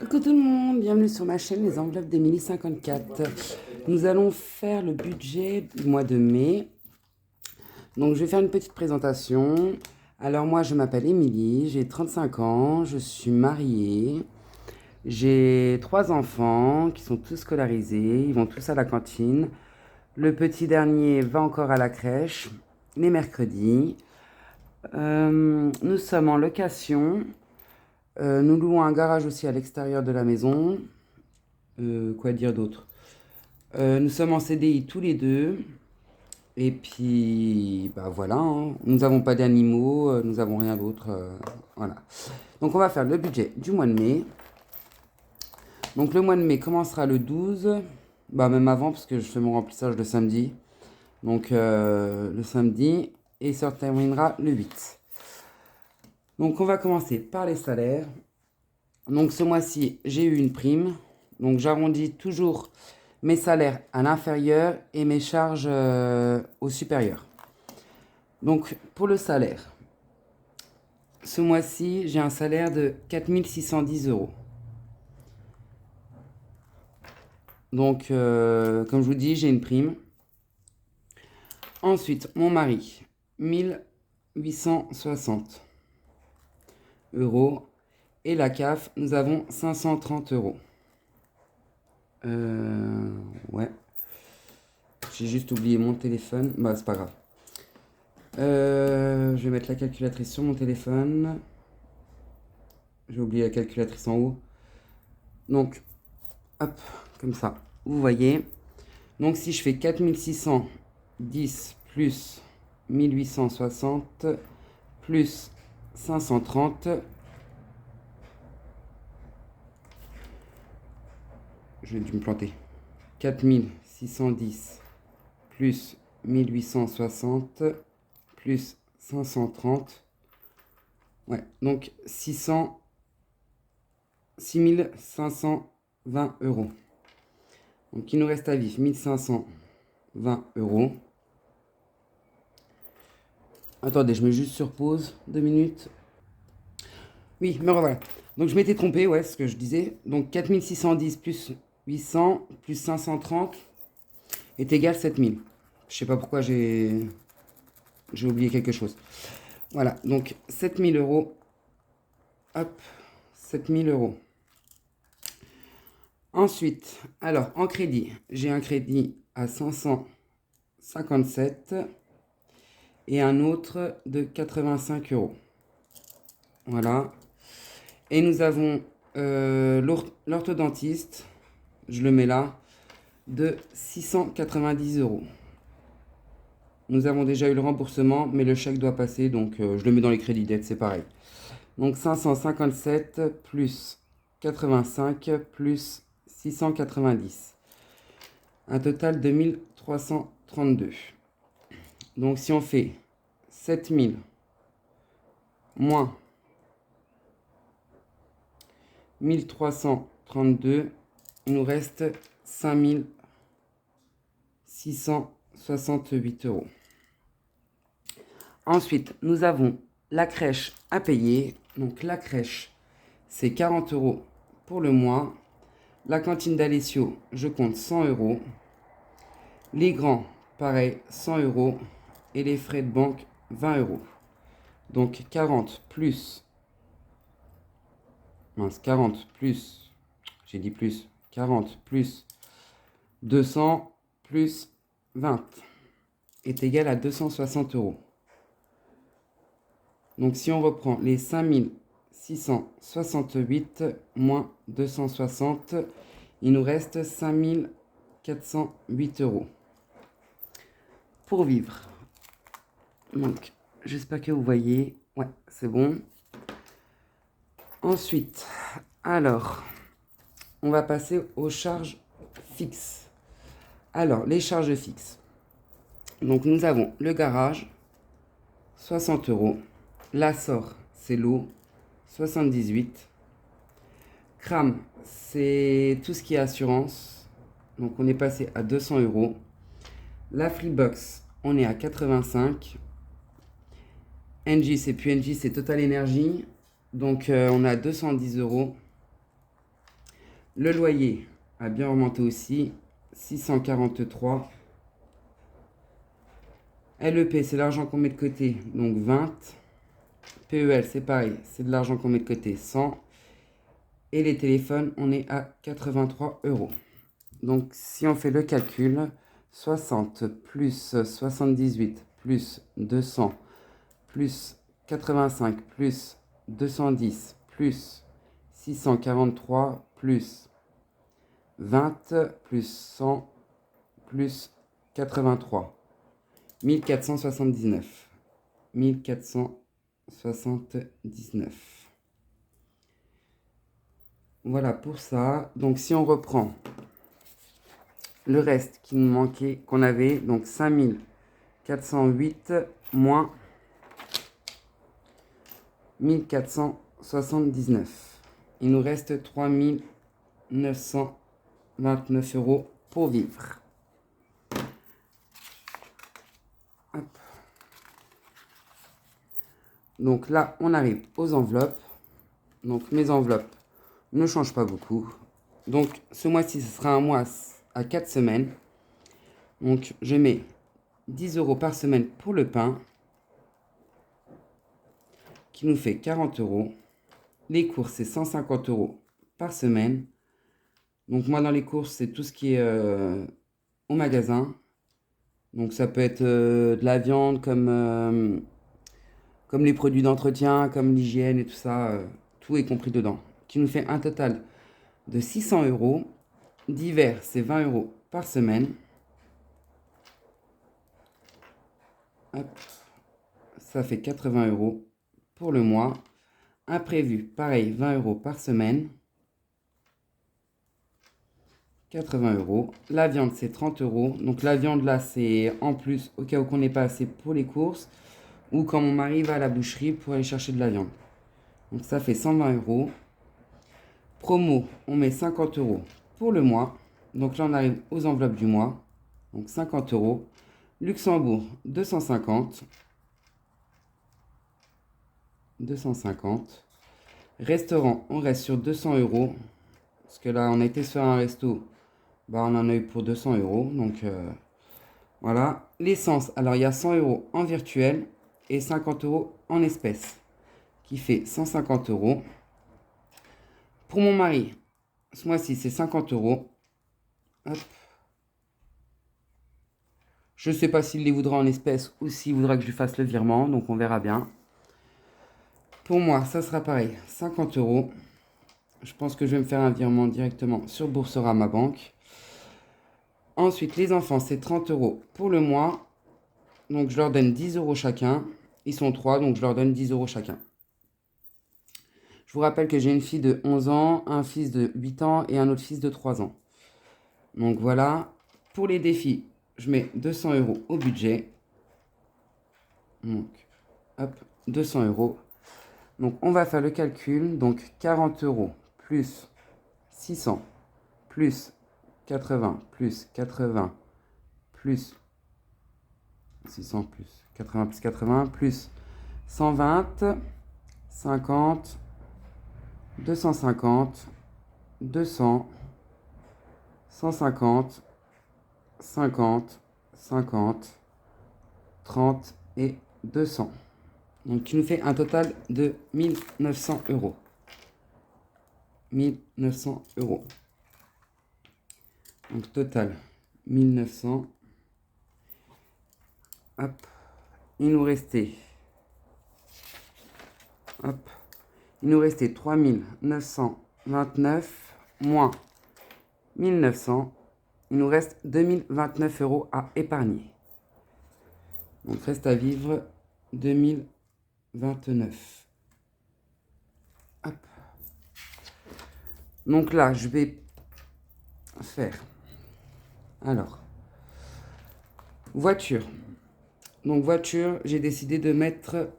Coucou tout le monde, bienvenue sur ma chaîne Les Enveloppes d'Émilie 54. Nous allons faire le budget du mois de mai. Donc je vais faire une petite présentation. Alors moi je m'appelle Émilie, j'ai 35 ans, je suis mariée. J'ai 3 enfants qui sont tous scolarisés, ils vont tous à la cantine. Le petit dernier va encore à la crèche les mercredis. Nous sommes en location. Nous louons un garage aussi à l'extérieur de la maison. Quoi dire d'autre? Nous sommes en CDI tous les deux. Et puis, bah voilà, hein. Nous n'avons pas d'animaux, nous n'avons rien d'autre. Voilà. Donc on va faire le budget du mois de mai. Donc le mois de mai commencera le 12. Bah même avant parce que je fais mon remplissage le samedi. Donc le samedi. Et ça terminera le 8. Donc on va commencer par les salaires. Donc ce mois-ci, j'ai eu une prime. Donc j'arrondis toujours mes salaires à l'inférieur et mes charges au supérieur. Donc pour le salaire, ce mois-ci, j'ai un salaire de 4610 euros. Donc comme je vous dis, j'ai une prime. Ensuite, mon mari, 1860 euros. Et la CAF, nous avons 530 euros. Ouais. J'ai juste oublié mon téléphone. Bah, c'est pas grave. Je vais mettre la calculatrice sur mon téléphone. J'ai oublié la calculatrice en haut. Donc, hop, comme ça. Vous voyez. Donc, si je fais 4610 plus 1860 plus 530, j'ai dû me planter. 4610 plus 1860 plus 530. Ouais, donc 6520 euros. Donc il nous reste à vivre 1520 euros. Attendez, je mets juste sur pause 2 minutes. Oui, me revoilà. Donc je m'étais trompé, ouais, ce que je disais. Donc 4610 plus 800 plus 530 est égal à 7000. Je sais pas pourquoi j'ai oublié quelque chose. Voilà, donc 7000 euros. Hop, 7000 euros. Ensuite, alors en crédit, j'ai un crédit à 557 et un autre de 85 euros. Voilà. Et nous avons l'orthodontiste, je le mets là, de 690 euros. Nous avons déjà eu le remboursement, mais le chèque doit passer, donc je le mets dans les crédits d'aide, c'est pareil. Donc 557 plus 85 plus 690. Un total de 1332. Donc si on fait 7000 moins 1332, il nous reste 5668 euros. Ensuite, nous avons la crèche à payer. Donc la crèche, c'est 40 euros pour le mois. La cantine d'Alessio, je compte 100 euros. Les grands, pareil, 100 euros. Et les frais de banque, 20 euros. Donc 40 plus... Mince, 40 plus... J'ai dit plus. 40 plus 200 plus 20 est égal à 260 euros. Donc si on reprend les 5668 moins 260, il nous reste 5408 euros pour vivre. Donc j'espère que vous voyez. Ouais, c'est bon. Ensuite, alors, on va passer aux charges fixes. Alors, les charges fixes. Donc nous avons le garage, 60 euros. L'assort, c'est l'eau, 78. Cram, c'est tout ce qui est assurance. Donc on est passé à 200 euros. La Freebox, on est à 85. NJ, c'est plus NJ, c'est Total Energy. Donc on a 210 euros. Le loyer a bien remonté aussi. 643. LEP, c'est l'argent qu'on met de côté, donc 20. PEL, c'est pareil, c'est de l'argent qu'on met de côté, 100. Et les téléphones, on est à 83 euros. Donc, si on fait le calcul, 60 plus 78 plus 200 plus 85 plus 210 plus 643 plus 20 plus 100 plus 83. 1479. 1479. Voilà pour ça. Donc, si on reprend le reste qui nous manquait, qu'on avait, donc 5408 moins 1479. Il nous reste 3929 euros pour vivre. Hop. Donc là, on arrive aux enveloppes. Donc mes enveloppes ne changent pas beaucoup. Donc ce mois-ci, ce sera un mois à 4 semaines. Donc je mets 10 euros par semaine pour le pain, qui nous fait 40 euros. Les courses, c'est 150 euros par semaine. Donc moi, dans les courses, c'est tout ce qui est au magasin. Donc ça peut être de la viande, comme les produits d'entretien, comme l'hygiène et tout ça. Tout est compris dedans. Qui nous fait un total de 600 euros. D'hiver, c'est 20 euros par semaine. Hop. Ça fait 80 euros pour le mois. Imprévu, pareil, 20 euros par semaine. 80 euros. La viande, c'est 30 euros. Donc la viande, là, c'est en plus, au cas où qu'on n'ait pas assez pour les courses. Ou quand mon mari va à la boucherie pour aller chercher de la viande. Donc ça fait 120 euros. Promo, on met 50 euros pour le mois. Donc là, on arrive aux enveloppes du mois. Donc 50 euros. Luxembourg, 250. 250. Restaurant, on reste sur 200 euros. Parce que là, on a été sur un resto. Bah, on en a eu pour 200 euros. Donc, voilà. L'essence, alors il y a 100 euros en virtuel et 50 euros en espèces. Qui fait 150 euros. Pour mon mari, ce mois-ci, c'est 50 euros. Hop. Je ne sais pas s'il les voudra en espèces ou s'il voudra que je lui fasse le virement. Donc, on verra bien. Pour moi, ça sera pareil. 50 euros. Je pense que je vais me faire un virement directement sur Boursorama Banque. Ensuite, les enfants, c'est 30 euros pour le mois. Donc, je leur donne 10 euros chacun. Ils sont 3, donc je leur donne 10 euros chacun. Je vous rappelle que j'ai une fille de 11 ans, un fils de 8 ans et un autre fils de 3 ans. Donc, voilà. Pour les défis, je mets 200 euros au budget. Donc, hop, 200 euros. Donc, on va faire le calcul. Donc, 40 euros plus 600 plus 80 plus 80 plus 600 plus 80 plus 80 plus 120, 50, 250, 200, 150, 50, 50, 30 et 200. Donc, qui nous fait un total de 1900 euros. 1900 euros. Donc, total 1900. Hop. Il nous restait. Hop. Il nous restait 3929 moins 1900. Il nous reste 2029 euros à épargner. Donc, reste à vivre 2029. Hop. Donc là, je vais faire. Alors, voiture. Donc, voiture, j'ai décidé de mettre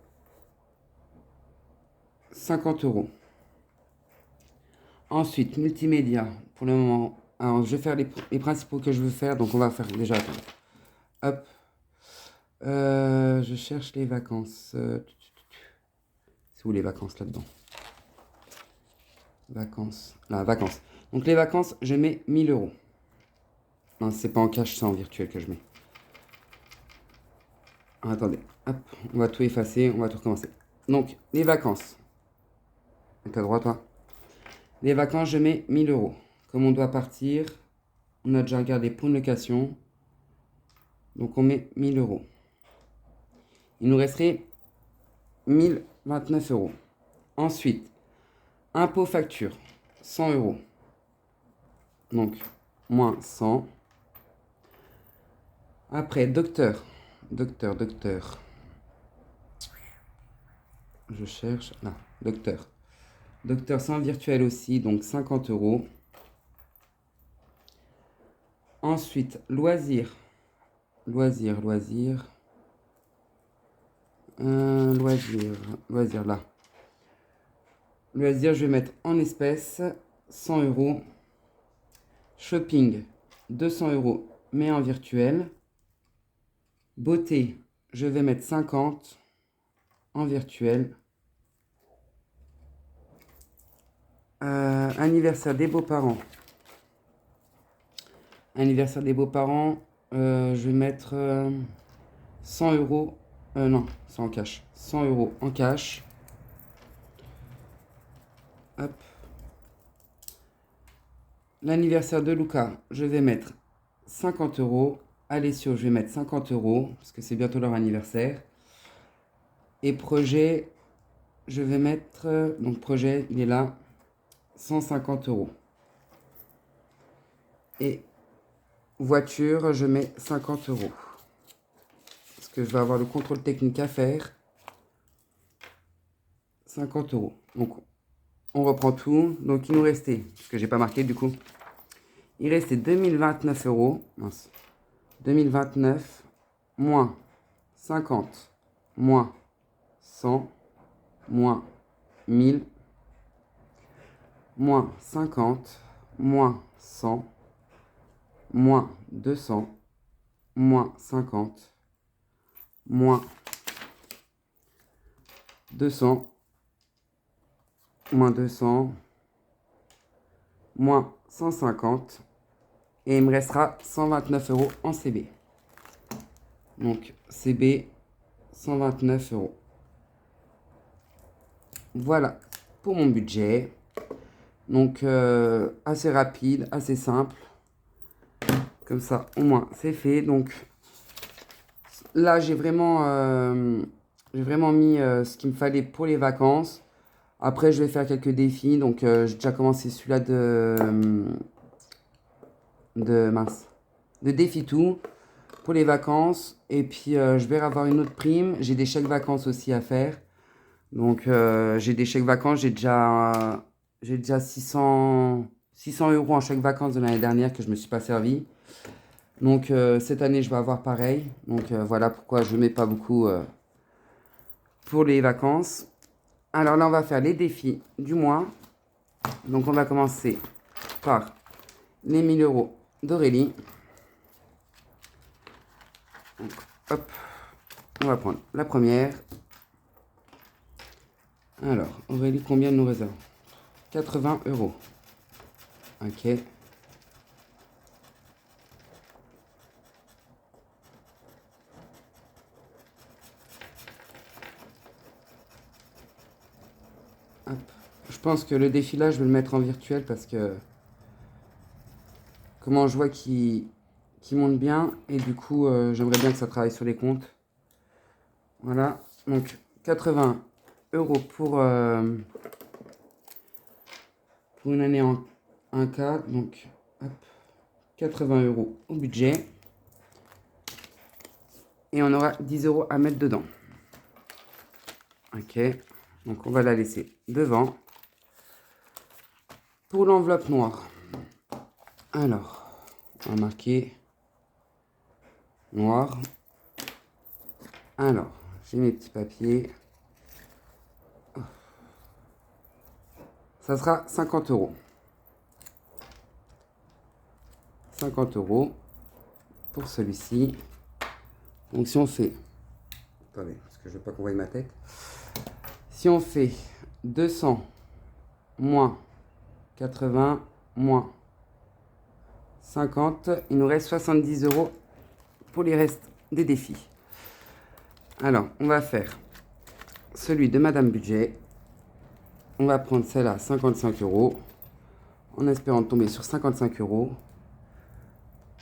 50 euros. Ensuite, multimédia, pour le moment. Alors, je vais faire les principaux que je veux faire. Donc, on va faire déjà. Hop. Je cherche les vacances. C'est où les vacances là-dedans? Vacances. Là, vacances. Donc les vacances, je mets 1000 euros. Non, c'est pas en cash, c'est en virtuel que je mets. Ah, attendez, hop, on va tout effacer, on va tout recommencer. Donc, les vacances. T'as droit, toi? Les vacances, je mets 1000 euros. Comme on doit partir, on a déjà regardé pour une location. Donc, on met 1000 euros. Il nous resterait 1029 euros. Ensuite, impôt facture, 100 euros. Donc, moins 100. Après, docteur. Je cherche. Là, docteur. Docteur sans virtuel aussi, donc 50 euros. Ensuite, loisirs. Loisirs, là. Loisirs, je vais mettre en espèces, 100 euros. Shopping, 200 euros, mais en virtuel. Beauté, je vais mettre 50 en virtuel. Anniversaire des beaux-parents. Anniversaire des beaux-parents, je vais mettre 100 euros. Non, c'est en cash. 100 euros en cash. Hop. L'anniversaire de Luca, je vais mettre 50 euros. Alessio, je vais mettre 50 euros, parce que c'est bientôt leur anniversaire. Et projet, je vais mettre... donc projet, il est là, 150 euros. Et voiture, je mets 50 euros. Parce que je vais avoir le contrôle technique à faire. 50 euros. Donc, on reprend tout. Donc, il nous restait, parce que j'ai pas marqué du coup, il restait 2029 euros. Mince. 2029 moins 50 moins 100 moins 1000 moins 50 moins 100 moins 200 moins 50 moins 200 moins 200 moins 150 et il me restera 129 euros en CB. Donc CB 129 euros. Voilà pour mon budget. Donc assez rapide, assez simple. Comme ça, au moins, c'est fait. Donc là, j'ai vraiment mis ce qu'il me fallait pour les vacances. Après, je vais faire quelques défis. Donc, j'ai déjà commencé celui-là de défi tout pour les vacances. Et puis, je vais avoir une autre prime. J'ai des chèques vacances aussi à faire. Donc, j'ai des chèques vacances. J'ai déjà 600 euros en chèque vacances de l'année dernière que je ne me suis pas servi. Donc, cette année, je vais avoir pareil. Donc, voilà pourquoi je ne mets pas beaucoup pour les vacances. Alors là, on va faire les défis du mois. Donc, on va commencer par les 1000 euros d'Aurélie. Donc, hop, on va prendre la première. Alors, Aurélie, combien de nous réserve? 80 euros. Ok. Hop. Je pense que le défi là, je vais le mettre en virtuel parce que comment je vois qu'il monte bien et du coup, j'aimerais bien que ça travaille sur les comptes. Voilà. Donc, 80 euros pour une année en 1K. Donc, hop, 80 euros au budget. Et on aura 10 euros à mettre dedans. Ok. Donc, on va la laisser devant. Pour l'enveloppe noire. Alors, on va marquer noir. Alors, j'ai mes petits papiers. Ça sera 50 euros. 50 euros pour celui-ci. Donc si on fait... Attendez, parce que je ne veux pas qu'on voie ma tête. Si on fait 200 moins 80 moins 50. Il nous reste 70 € pour les restes des défis. Alors, on va faire celui de Madame Budget. On va prendre celle-là, 55 €, en espérant tomber sur 55 €.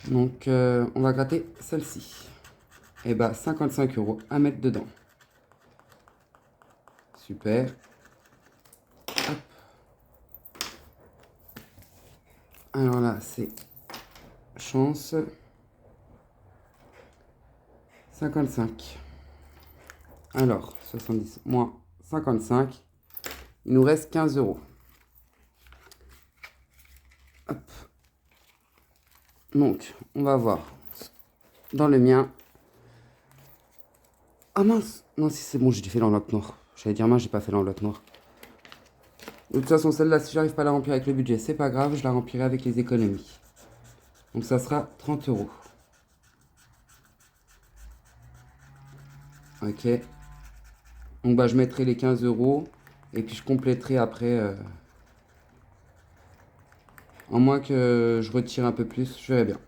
Donc, on va gratter celle-ci. Et bah, 55 € à mettre dedans. Super. Hop. Alors là, c'est chance. 55. Alors, 70 moins 55. Il nous reste 15 €. Hop. Donc, on va voir. Dans le mien. Ah mince. Non, si c'est bon, j'ai fait l'enveloppe noire. J'allais dire mince, j'ai pas fait l'enveloppe noire. De toute façon, celle-là, si j'arrive pas à la remplir avec le budget, c'est pas grave, je la remplirai avec les économies. Donc ça sera 30 €. Ok. Donc bah, je mettrai les 15 € et puis je compléterai après. En moins que je retire un peu plus, je verrai bien.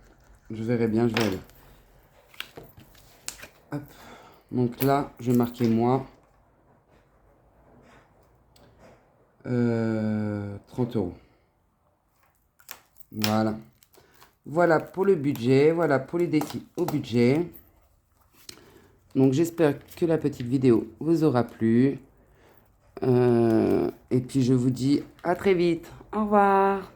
Je verrai bien. Hop. Donc là, je vais marquer moi. 30 €. Voilà. Voilà pour le budget. Voilà pour les défis au budget. Donc j'espère que la petite vidéo vous aura plu. Et puis je vous dis à très vite. Au revoir.